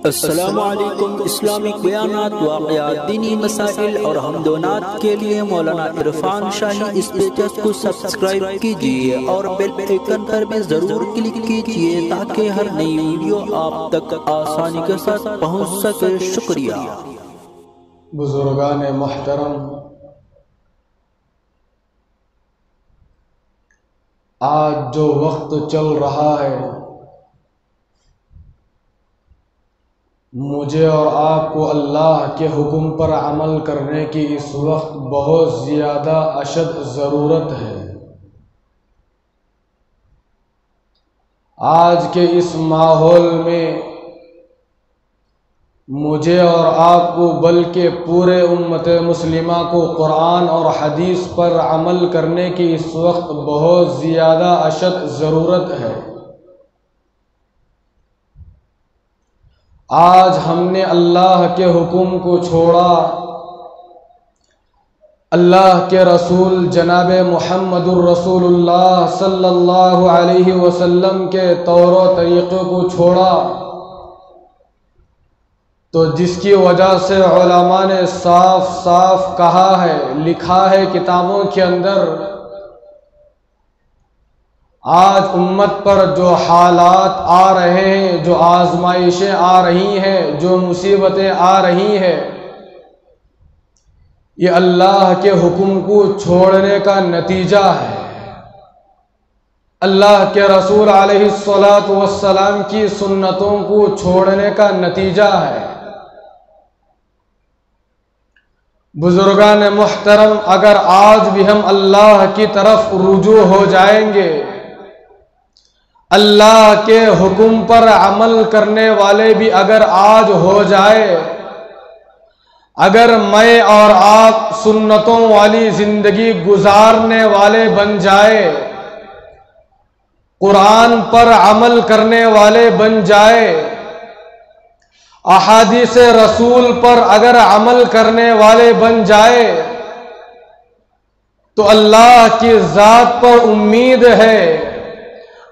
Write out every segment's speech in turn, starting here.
السلام علیکم۔ اسلامک بیانات، واقعات، دینی مسائل اور حمدونات کے لیے مولانا عرفان شاہی اس پیج کو سبسکرائب کیجئے اور بیل آئیکن پر بھی ضرور کلک کیجئے تاکہ ہر نئی ویڈیو آپ تک آسانی کے ساتھ پہنچ سکے۔ شکریہ۔ بزرگان محترم، آج جو وقت چل رہا ہے، مجھے اور آپ کو اللہ کے حکم پر عمل کرنے کی اس وقت بہت زیادہ اشد ضرورت ہے۔ آج کے اس ماحول میں مجھے اور آپ کو بلکہ پورے امت مسلمہ کو قرآن اور حدیث پر عمل کرنے کی اس وقت بہت زیادہ اشد ضرورت ہے۔ آج ہم نے اللہ کے حکم کو چھوڑا، اللہ کے رسول جناب محمد الرسول اللہ صلی اللہ علیہ وسلم کے طور و طریقے کو چھوڑا، تو جس کی وجہ سے علماء نے صاف صاف کہا ہے، لکھا ہے کتابوں کے اندر، آج امت پر جو حالات آ رہے ہیں، جو آزمائشیں آ رہی ہیں، جو مصیبتیں آ رہی ہیں، یہ اللہ کے حکم کو چھوڑنے کا نتیجہ ہے، اللہ کے رسول علیہ الصلاۃ کی سنتوں کو چھوڑنے کا نتیجہ ہے۔ بزرگان محترم، اگر آج بھی ہم اللہ کی طرف رجوع ہو جائیں گے، اللہ کے حکم پر عمل کرنے والے بھی اگر آج ہو جائے، اگر میں اور آپ سنتوں والی زندگی گزارنے والے بن جائے، قرآن پر عمل کرنے والے بن جائے، احادیث رسول پر اگر عمل کرنے والے بن جائے، تو اللہ کی ذات پر امید ہے،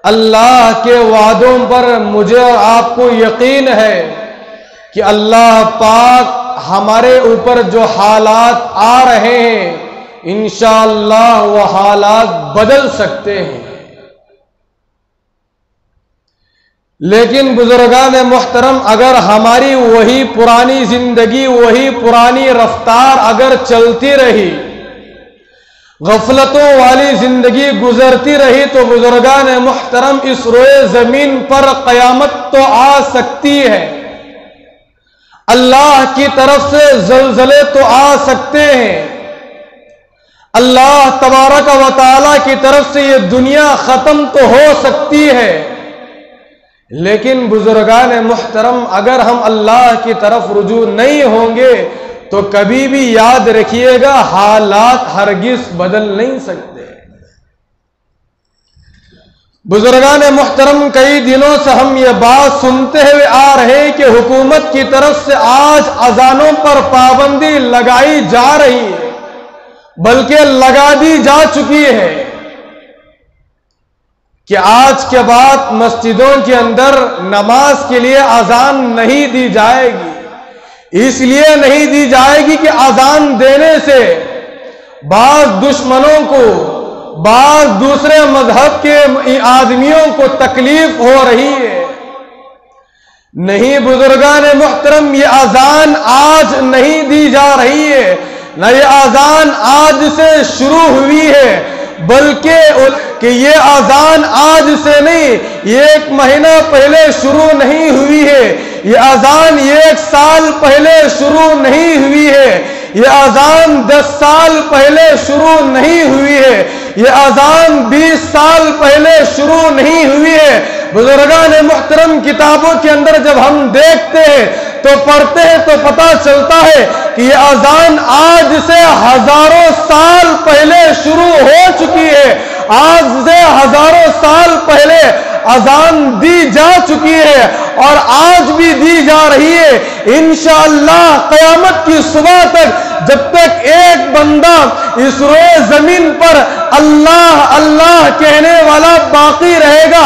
اللہ کے وعدوں پر مجھے اور آپ کو یقین ہے کہ اللہ پاک ہمارے اوپر جو حالات آ رہے ہیں، انشاءاللہ وہ حالات بدل سکتے ہیں۔ لیکن بزرگان محترم، اگر ہماری وہی پرانی زندگی، وہی پرانی رفتار اگر چلتی رہی، غفلتوں والی زندگی گزرتی رہی، تو بزرگان محترم اس روئے زمین پر قیامت تو آ سکتی ہے، اللہ کی طرف سے زلزلے تو آ سکتے ہیں، اللہ تبارک و تعالی کی طرف سے یہ دنیا ختم تو ہو سکتی ہے، لیکن بزرگان محترم اگر ہم اللہ کی طرف رجوع نہیں ہوں گے تو کبھی بھی یاد رکھیے گا، حالات ہرگز بدل نہیں سکتے۔ بزرگان محترم، کئی دنوں سے ہم یہ بات سنتے ہوئے آ رہے ہیں کہ حکومت کی طرف سے آج اذانوں پر پابندی لگائی جا رہی ہے، بلکہ لگا دی جا چکی ہے کہ آج کے بعد مسجدوں کے اندر نماز کے لیے اذان نہیں دی جائے گی۔ اس لیے نہیں دی جائے گی کہ اذان دینے سے بعض دشمنوں کو، بعض دوسرے مذہب کے آدمیوں کو تکلیف ہو رہی ہے۔ نہیں بزرگان محترم، یہ اذان آج نہیں دی جا رہی ہے، نہ یہ اذان آج سے شروع ہوئی ہے، بلکہ کہ یہ اذان آج سے نہیں، یہ ایک مہینہ پہلے شروع نہیں ہوئی ہے، یہ اذان ایک سال پہلے شروع نہیں ہوئی ہے، یہ اذان 10 سال پہلے شروع نہیں ہوئی ہے، یہ اذان 20 سال پہلے شروع نہیں ہوئی ہے۔ بزرگان محترم، کتابوں کے اندر جب ہم دیکھتے ہیں تو پڑھتے ہیں تو پتہ چلتا ہے کہ یہ اذان آج سے ہزاروں سال پہلے شروع ہو چکی ہے، آج سے ہزاروں سال پہلے اذان دی جا چکی ہے اور آج بھی دی جا رہی ہے۔ انشاءاللہ قیامت کی صبح تک جب تک ایک بندہ اس روئے زمین پر اللہ اللہ کہنے والا باقی رہے گا،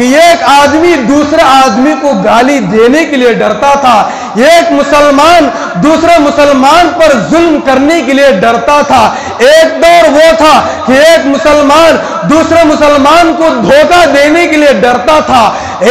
کہ ایک آدمی دوسرے آدمی کو گالی دینے کے لیے ڈرتا تھا، ایک مسلمان دوسرے مسلمان پر ظلم کرنے کے لیے ڈرتا تھا، ایک دور وہ تھا کہ ایک مسلمان دوسرے مسلمان کو دھوکہ دینے کے لیے ڈرتا تھا،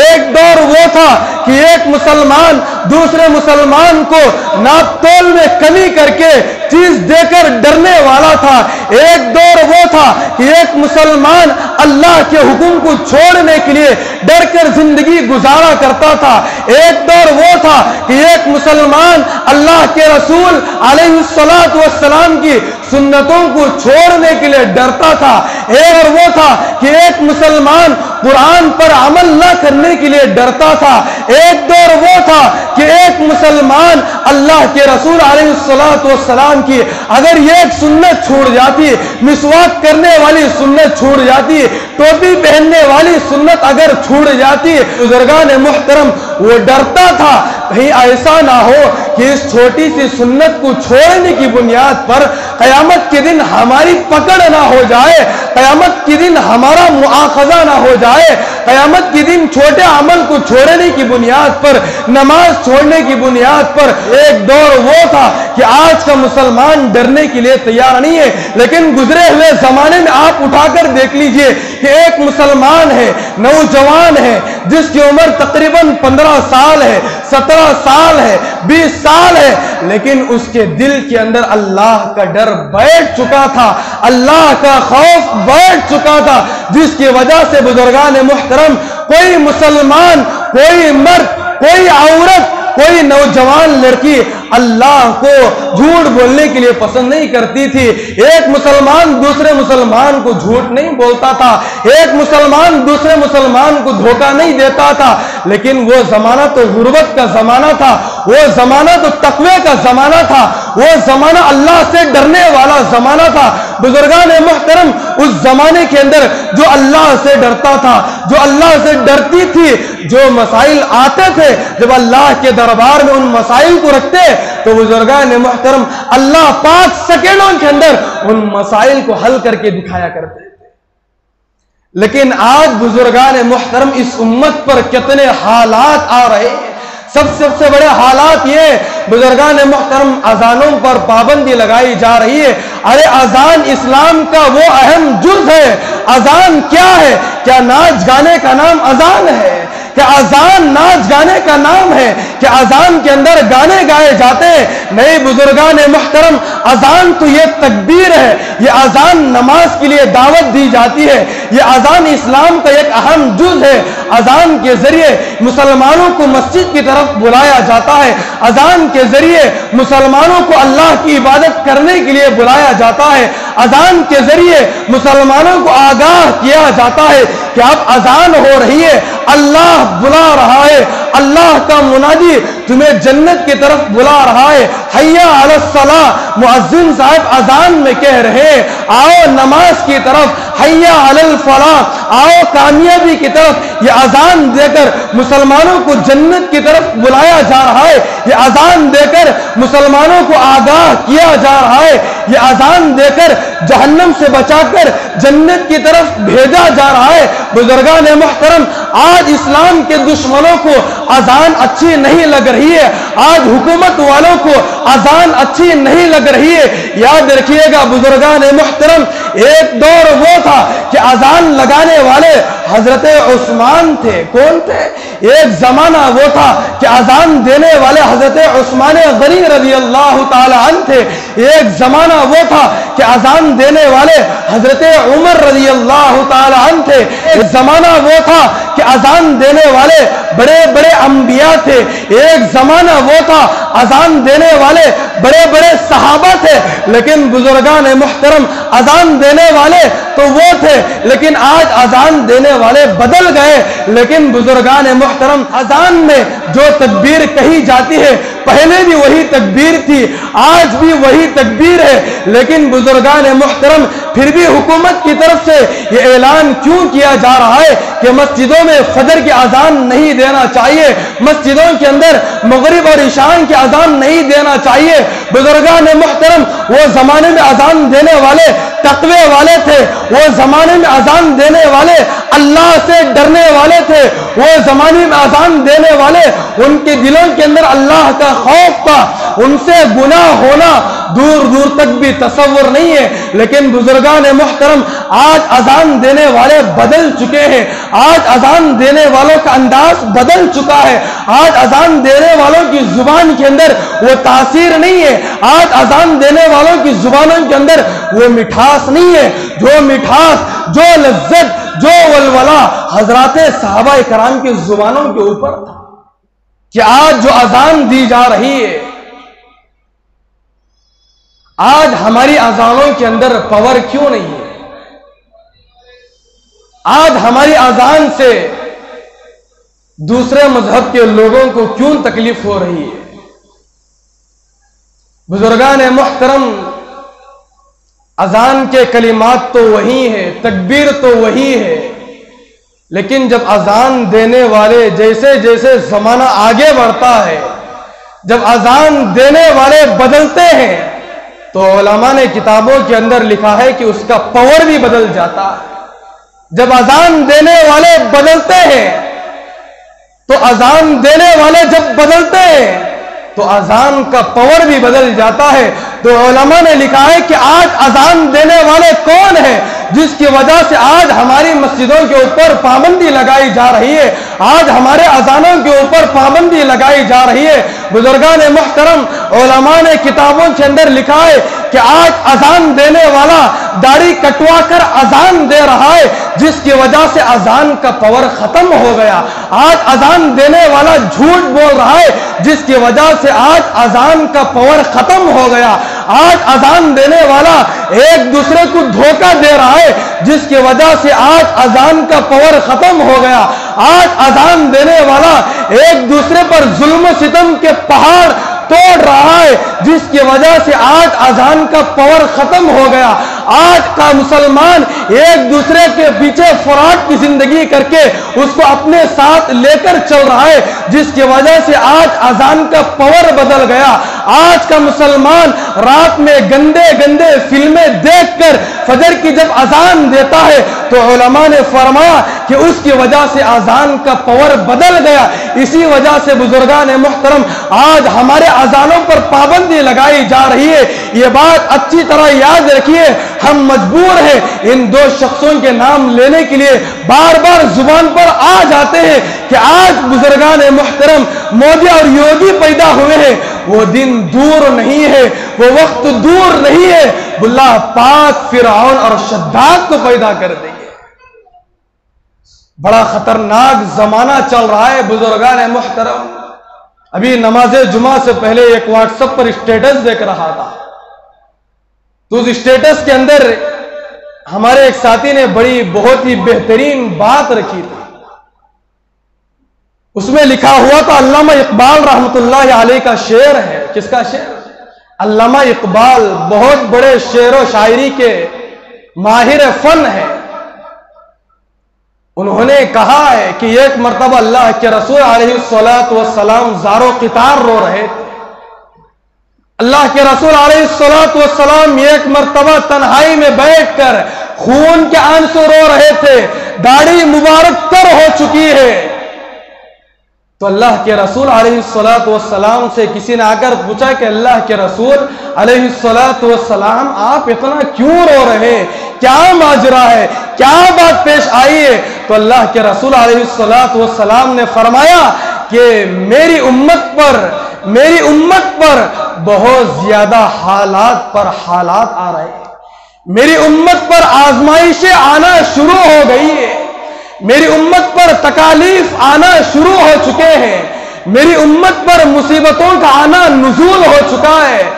ایک دور وہ تھا کہ ایک مسلمان دوسرے مسلمان کو ناپ تول میں کمی کر کے چیز دے کر ڈرنے والا تھا، ایک دور وہ تھا کہ ایک مسلمان اللہ کے حکم کو چھوڑنے کے لیے ڈر کر زندگی گزارا کرتا تھا، ایک دور وہ تھا کہ ایک مسلمان اللہ کے رسول علیہ الصلوۃ والسلام کی سنتوں کو چھوڑنے کے لیے ڈرتا تھا، اور وہ تھا کہ ایک مسلمان قرآن پر عمل نہ کرنے کے لیے ڈرتا تھا، ایک دور وہ تھا کہ ایک مسلمان اللہ کے رسول علیہ الصلوۃ والسلام کی اگر ایک سنت چھوڑ جاتی، مسواک کرنے والی سنت چھوڑ جاتی، ٹوپی پہننے والی سنت اگر چھوڑ جاتی، بزرگان محترم وہ ڈرتا تھا کہیں ایسا نہ ہو کہ اس چھوٹی سی سنت کو چھوڑنے کی بنیاد پر قیامت کے دن ہماری پکڑ نہ ہو جائے، قیامت کے دن ہمارا مؤاخذہ نہ ہو جائے، قیامت کے دن چھوٹے عمل کو چھوڑنے کی بنیاد پر، نماز چھوڑنے کی بنیاد پر۔ ایک دور وہ تھا کہ آج کا مسلمان ڈرنے کے لیے تیار نہیں ہے، لیکن گزرے ہوئے زمانے میں آپ اٹھا کر دیکھ لیجئے کہ ایک مسلمان ہے، نوجوان ہے، جس کی عمر تقریباً 15 سال ہے، 17 سال ہے، 20 سال ہے، لیکن اس کے دل کے اندر اللہ کا ڈر بیٹھ چکا تھا، اللہ کا خوف بیٹھ چکا تھا، جس کی وجہ سے بزرگان محترم کوئی مسلمان، کوئی مرد، کوئی عورت، کوئی نوجوان لڑکی اللہ کو جھوٹ بولنے کے لیے پسند نہیں کرتی تھی۔ ایک مسلمان دوسرے مسلمان کو جھوٹ نہیں بولتا تھا، ایک مسلمان دوسرے مسلمان کو دھوکہ نہیں دیتا تھا، لیکن وہ زمانہ تو غربت کا زمانہ تھا، وہ زمانہ تو تقوی کا زمانہ تھا، وہ زمانہ اللہ سے ڈرنے والا زمانہ تھا۔ بزرگان محترم اس زمانے کے اندر جو اللہ سے ڈرتا تھا، جو اللہ سے ڈرتی تھی، جو مسائل آتے تھے، جب اللہ کے دربار میں ان مسائل کو رکھتے تو بزرگان محترم اللہ 5 سیکنڈوں کے اندر ان مسائل کو حل کر کے دکھایا کرتے تھے۔ لیکن آج بزرگان محترم اس امت پر کتنے حالات آ رہے ہیں۔ سب سے بڑے حالات یہ بزرگان محترم اذانوں پر پابندی لگائی جا رہی ہے۔ ارے اذان اسلام کا وہ اہم جز ہے۔ اذان کیا ہے؟ کیا ناچ گانے کا نام اذان ہے؟ کہ اذان ناچ گانے کا نام ہے کہ اذان کے اندر گانے گائے جاتے ہیں؟ نہیں بزرگان محترم، اذان تو یہ تکبیر ہے، یہ اذان نماز کے لیے دعوت دی جاتی ہے، یہ اذان اسلام کا ایک اہم جز ہے۔ اذان کے ذریعے مسلمانوں کو مسجد کی طرف بلایا جاتا ہے، اذان کے ذریعے مسلمانوں کو اللہ کی عبادت کرنے کے لیے بلایا جاتا ہے، اذان کے ذریعے مسلمانوں کو آگاہ کیا جاتا ہے کہ اب اذان ہو رہی ہے، اللہ بلا رہا ہے، اللہ کا منادی تمہیں جنت کی طرف بلا رہا ہے۔ حیا علی الصلاۃ، مؤذن صاحب اذان میں کہہ رہے ہیں آؤ نماز کی طرف، حیا علی الفلاح، آؤ کامیابی کی طرف۔ یہ اذان دے کر مسلمانوں کو جنت کی طرف بلایا جا رہا ہے، یہ اذان دے کر مسلمانوں کو آگاہ کیا جا رہا ہے، یہ اذان دے کر جہنم سے بچا کر جنت کی طرف بھیجا جا رہا ہے۔ بزرگان محترم، آج اسلام کے دشمنوں کو اذان اچھی نہیں لگ رہی ہے، آج حکومت والوں کو اذان اچھی نہیں لگ رہی ہے۔ یاد رکھیے گا بزرگان محترم، ایک دور وہ تھا کہ اذان لگانے والے حضرت عثمان تھے۔ کون تھے؟ ایک زمانہ وہ تھا کہ اذان دینے والے حضرت عثمان غنی رضی اللہ تعالی عنہ تھے۔ ایک زمانہ وہ تھا کہ اذان دینے والے حضرت عمر رضی اللہ تعالی عنہ تھے۔ ایک زمانہ وہ تھا کہ اذان دینے والے بڑے بڑے انبیاء تھے۔ ایک زمانہ وہ تھا اذان دینے والے بڑے بڑے صحابہ تھے۔ لیکن بزرگان محترم، اذان دینے والے تو وہ تھے، لیکن آج اذان دینے والے بدل گئے۔ لیکن بزرگان محترم، اذان میں جو تکبیر کہی جاتی ہے پہلے بھی وہی تکبیر تھی، آج بھی وہی تکبیر ہے۔ لیکن بزرگان محترم، پھر بھی حکومت کی طرف سے یہ اعلان کیوں کیا جا رہا ہے کہ مسجدوں میں فجر کی اذان نہیں دینا چاہیے، مسجدوں کے اندر مغرب اور عشاء کی اذان نہیں دینا چاہیے؟ بزرگان محترم، وہ زمانے میں اذان دینے والے تقوی والے تھے، وہ زمانے میں اذان دینے والے اللہ سے ڈرنے والے تھے، وہ زمانے میں اذان دینے والے ان کے دلوں کے اندر اللہ کا خوف تھا، ان سے گناہ ہونا دور دور تک بھی تصور نہیں ہے۔ لیکن بزرگان محترم آج اذان دینے والے بدل چکے ہیں، آج اذان دینے والوں کا انداز بدل چکا ہے، آج اذان دینے والوں کی زبان کے اندر وہ تاثیر نہیں ہے، آج اذان دینے والوں کی زبانوں کے اندر وہ مٹھاس نہیں ہے، جو مٹھاس، جو لذت، جو ولولہ حضرات صحابہ کرام کی زبانوں کے اوپر تھا، کہ آج جو اذان دی جا رہی ہے، آج ہماری اذانوں کے اندر پاور کیوں نہیں ہے؟ آج ہماری اذان سے دوسرے مذہب کے لوگوں کو کیوں تکلیف ہو رہی ہے؟ بزرگان محترم اذان کے کلمات تو وہی ہے، تکبیر تو وہی ہے، لیکن جب اذان دینے والے جیسے جیسے زمانہ آگے بڑھتا ہے، جب اذان دینے والے بدلتے ہیں تو علماء نے کتابوں کے اندر لکھا ہے کہ اس کا پاور بھی بدل جاتا ہے۔ جب اذان دینے والے بدلتے ہیں تو اذان دینے والے جب بدلتے ہیں تو اذان کا پاور بھی بدل جاتا ہے۔ تو علماء نے لکھا ہے کہ آج اذان دینے والے کون ہیں جس کی وجہ سے آج ہماری مسجدوں کے اوپر پابندی لگائی جا رہی ہے، آج ہمارے اذانوں کے اوپر پابندی لگائی جا رہی ہے۔ بزرگان محترم علماء نے کتابوں کے اندر لکھا ہے کہ آج اذان دینے والا داڑھی کٹوا کر اذان دے رہا ہے، جس کی وجہ سے اذان کا پاور ختم ہو گیا۔ آج اذان دینے والا جھوٹ بول رہا ہے، جس کی وجہ سے آج اذان کا پاور ختم ہو گیا۔ آج اذان دینے والا ایک دوسرے کو دھوکہ دے رہا ہے، جس کی وجہ سے آج اذان کا پاور ختم ہو گیا۔ آج اذان دینے والا ایک دوسرے پر ظلم و ستم کے پہاڑ توڑ رہا ہے، جس کی وجہ سے آج اذان کا پاور ختم ہو گیا۔ آج کا مسلمان ایک دوسرے کے پیچھے فراڈ کی زندگی کر کے اس کو اپنے ساتھ لے کر چل رہا ہے، جس کی وجہ سے آج اذان کا پاور بدل گیا۔ آج کا مسلمان رات میں گندے گندے فلمیں دیکھ کر فجر کی جب اذان دیتا ہے تو علماء نے فرمایا کہ اس کی وجہ سے اذان کا پاور بدل گیا۔ اسی وجہ سے بزرگان محترم آج ہمارے اذانوں پر پابندی لگائی جا رہی ہے۔ یہ بات اچھی طرح یاد رکھیے، ہم مجبور ہیں ان دو شخصوں کے نام لینے کے لیے، بار بار زبان پر آ جاتے ہیں کہ آج بزرگان محترم مودی اور یوگی پیدا ہوئے ہیں، وہ دن دور نہیں ہے، وہ وقت دور نہیں ہے، اللہ پاک فرعون اور شداد کو پیدا کر دیں گے۔ بڑا خطرناک زمانہ چل رہا ہے بزرگان محترم۔ ابھی نماز جمعہ سے پہلے ایک واٹس ایپ پر اسٹیٹس دیکھ رہا تھا، تو اس اسٹیٹس کے اندر ہمارے ایک ساتھی نے بہت ہی بہترین بات رکھی تھی۔ اس میں لکھا ہوا تھا، علامہ اقبال رحمت اللہ علیہ کا شعر ہے۔ کس کا شعر؟ علامہ اقبال بہت بڑے شعر و شاعری کے ماہر فن ہے۔ انہوں نے کہا ہے کہ ایک مرتبہ اللہ کے رسول علیہ السلام زار و قطار رو رہے تھے۔ اللہ کے رسول علیہ السلام ایک مرتبہ تنہائی میں بیٹھ کر خون کے آنسو رو رہے تھے، داڑھی مبارک تر ہو چکی ہے۔ تو اللہ کے رسول علیہ السلام سے کسی نے آ کر پوچھا کہ اللہ کے رسول علیہ السلام آپ اتنا کیوں رو رہے ہیں؟ کیا ماجرا ہے؟ کیا بات پیش آئی ہے؟ تو اللہ کے رسول علیہ السلام نے فرمایا کہ میری امت پر بہت زیادہ حالات پر حالات آ رہے ہیں، میری امت پر آزمائشیں آنا شروع ہو گئی ہے، میری امت پر تکالیف آنا شروع ہو چکے ہیں، میری امت پر مصیبتوں کا آنا نزول ہو چکا ہے۔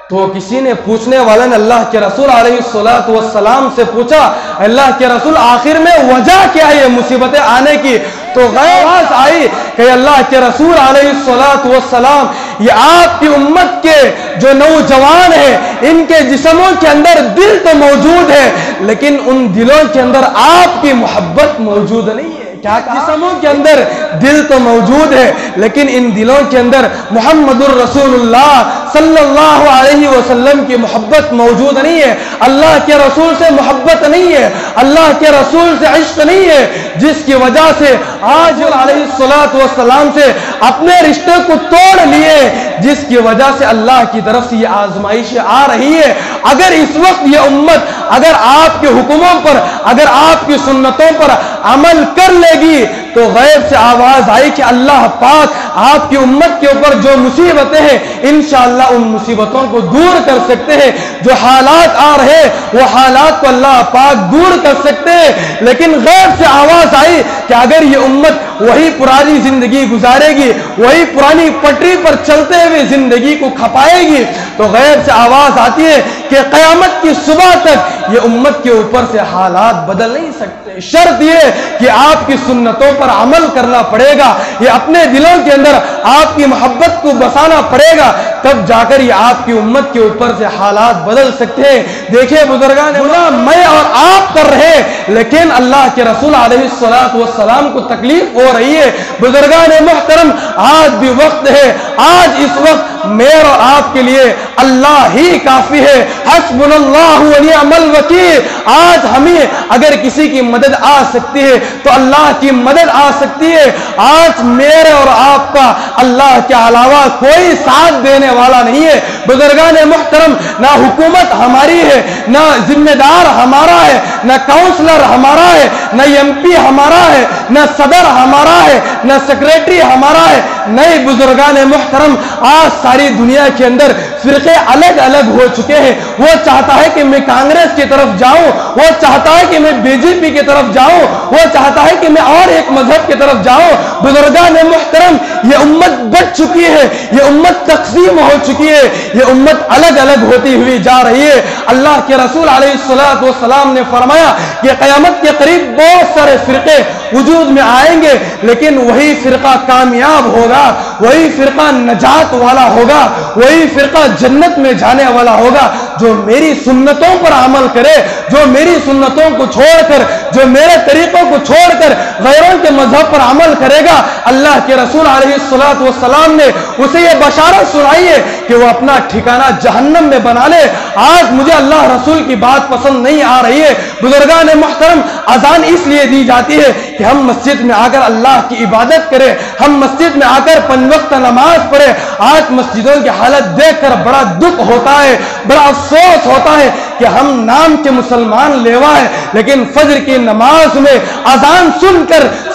تو کسی نے پوچھنے والے نے اللہ کے رسول علیہ السلام سے پوچھا، اللہ کے رسول آخر میں وجہ کیا ہے یہ مصیبتیں آنے کی؟ تو غیرت آئی کہ اللہ کے رسول علیہ السلام یہ آپ کی امت کے جو نوجوان ہیں ان کے جسموں کے اندر دل تو موجود ہے، لیکن ان دلوں کے اندر آپ کی محبت موجود نہیں ہے۔ کیا جسموں کے اندر دل تو موجود ہے لیکن ان دلوں کے اندر محمد الرسول اللہ صلی اللہ علیہ وسلم کی محبت موجود نہیں ہے، اللہ کے رسول سے محبت نہیں ہے، اللہ کے رسول سے عشق نہیں ہے، جس کی وجہ سے آج علیہ السلام سے اپنے رشتے کو توڑ لیے، جس کی وجہ سے اللہ کی طرف سے یہ آزمائشیں آ رہی ہے۔ اگر اس وقت یہ امت اگر آپ کے حکموں پر، اگر آپ کی سنتوں پر عمل کر لے گی تو غیب سے آواز آئی کہ اللہ پاک آپ کی امت کے اوپر جو مصیبتیں ہیں انشاءاللہ ان مصیبتوں کو دور کر سکتے ہیں، جو حالات آ رہے وہ حالات کو اللہ پاک دور کر سکتے ہیں۔ لیکن غیب سے آواز آئی کہ اگر یہ امت وہی پرانی زندگی گزارے گی، وہی پرانی پٹری پر چلتے ہوئے زندگی کو کھپائے گی تو غیب سے آواز آتی ہے کہ قیامت کی صبح تک یہ امت کے اوپر سے حالات بدل نہیں سکتے، شرط یہ کہ آپ کی سنتوں پر عمل کرنا پڑے گا، یہ اپنے دلوں کے اندر آپ کی محبت کو بسانا پڑے گا، تب جا کر یہ آپ کی امت کے اوپر سے حالات بدل سکتے ہیں۔ دیکھیں بزرگان گناہ میں اور آپ کر رہے لیکن اللہ کے رسول علیہ السلام کو تکلیف ہو رہی ہے۔ بزرگان محترم آج بھی وقت ہے، آج اس وقت میرے اور آپ کے لیے اللہ ہی کافی ہے، حسبنا اللہ و نعم الوکیل۔ آج ہمیں اگر کسی کی مدد آ سکتی ہے تو اللہ کی مدد آ سکتی ہے۔ آج میرے اور آپ کا اللہ کے علاوہ کوئی ساتھ دینے والا نہیں ہے۔ بزرگان محترم نہ حکومت ہماری ہے، نہ ذمہ دار ہمارا ہے، نہ کاؤنسلر ہمارا ہے، نہ ایم پی ہمارا ہے، نہ صدر ہمارا ہے، نہ سیکریٹری ہمارا ہے۔ نئے بزرگان محترم آج ساری دنیا کے اندر فرقے الگ الگ ہو چکے ہیں۔ وہ چاہتا ہے کہ میں کانگریس کی طرف جاؤں، وہ چاہتا ہے کہ میں بی جے پی کی طرف جاؤں، وہ چاہتا ہے کہ میں اور ایک مذہب کی طرف جاؤں۔ بزرگان محترم یہ امت بٹ چکی ہے، یہ امت تقسیم ہو چکی ہے، یہ امت الگ الگ ہوتی ہوئی جا رہی ہے۔ اللہ کے رسول علیہ السلام نے فرمایا کہ قیامت کے قریب بہت سارے فرقے وجود میں آئیں گے لیکن وہی فرقہ کامیاب ہوگا، وہی فرقہ نجات والا ہوگا، وہی فرقہ جنت میں جانے والا ہوگا جو میری سنتوں پر عمل کرے، جو میری سنتوں کو چھوڑ کر، جو میرے طریقوں کو چھوڑ کر غیروں کے مذہب پر عمل کرے گا۔ اللہ کے رسول علیہ السلام نے اسے یہ بشارت سنائی ہے کہ وہ اپنا ٹھکانہ جہنم میں بنا لے۔ آج مجھے اللہ رسول کی بات پسند نہیں آ رہی ہے۔ بزرگان محترم اذان اس لیے دی جاتی ہے کہ ہم مسجد میں آ کر اللہ کی عبادت کریں، ہم مسجد میں آ کر 5 وقت نماز پڑھیں۔ آج مسجدوں کی حالت دیکھ کر بڑا دکھ ہوتا ہے، بڑا افسوس ہوتا ہے کہ ہم نام کے مسلمان لیوا ہیں لیکن فجر کی نماز میں اذان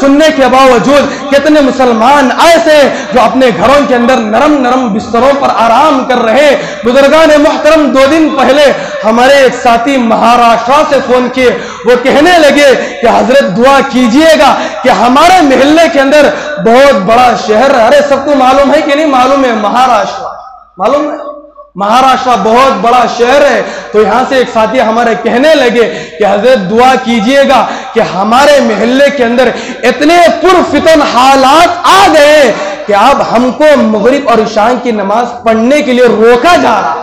سننے کے باوجود کتنے مسلمان ایسے جو اپنے گھروں کے اندر نرم نرم بستروں پر آرام کر رہے۔ بزرگان محترم 2 دن پہلے ہمارے ایک ساتھی مہاراشٹر سے فون کیے، وہ کہنے لگے کہ حضرت دعا کیجئے گا کہ ہمارے محلے کے اندر بہت بڑا شہر، ارے سب کو معلوم ہے کہ نہیں معلوم ہے؟ مہاراشٹر معلوم ہے، مہاراشٹر بہت بڑا شہر ہے۔ تو یہاں سے ایک ساتھی ہمارے کہنے لگے کہ حضرت دعا کیجئے گا کہ ہمارے محلے کے اندر اتنے پرفتن حالات آ گئے کہ اب ہم کو مغرب اور عشاء کی نماز پڑھنے کے لیے روکا جا رہا۔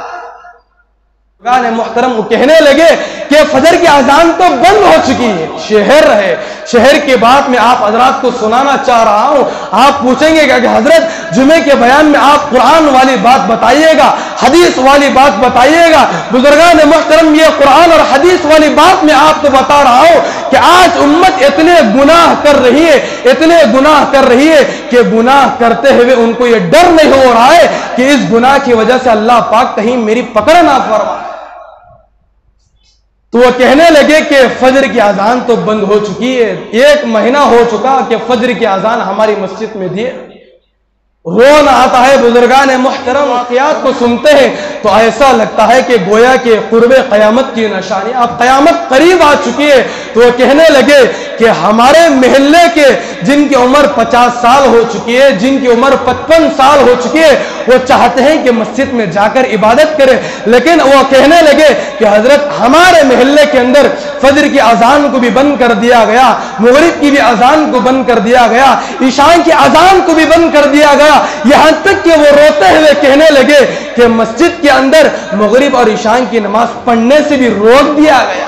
محترم وہ کہنے لگے کہ فجر کی اذان تو بند ہو چکی ہے، شہر ہے، شہر کی بات میں آپ حضرات کو سنانا چاہ رہا ہوں۔ آپ پوچھیں گے کہ حضرت جمعے کے بیان میں آپ قرآن والی بات بتائیے گا، حدیث والی بات بتائیے گا۔ بزرگان محترم یہ قرآن اور حدیث والی بات میں آپ کو بتا رہا ہوں کہ آج امت اتنے گناہ کر رہی ہے، اتنے گناہ کر رہی ہے کہ گناہ کرتے ہوئے ان کو یہ ڈر نہیں ہو رہا ہے کہ اس گناہ کی وجہ سے اللہ پاک کہیں میری پکڑ نہ فرمائے۔ تو وہ کہنے لگے کہ فجر کی اذان تو بند ہو چکی ہے، 1 مہینہ ہو چکا کہ فجر کی اذان ہماری مسجد میں دیے۔ رون آتا ہے۔ بزرگان محترم واقعات کو سنتے ہیں تو ایسا لگتا ہے کہ گویا کہ قرب قیامت کی نشانی، اب قیامت قریب آ چکی ہے۔ تو وہ کہنے لگے کہ ہمارے محلے کے جن کی عمر 50 سال ہو چکی ہے، جن کی عمر 55 سال ہو چکی ہے، وہ چاہتے ہیں کہ مسجد میں جا کر عبادت کرے، لیکن وہ کہنے لگے کہ حضرت ہمارے محلے کے اندر فجر کی اذان کو بھی بند کر دیا گیا، مغرب کی بھی اذان کو بند کر دیا گیا، عشاء کی اذان کو بھی بند کر دیا گیا، یہاں تک کہ وہ روتے ہوئے کہنے لگے کہ مسجد کے اندر مغرب اور عشاء کی نماز پڑھنے سے بھی روک دیا گیا۔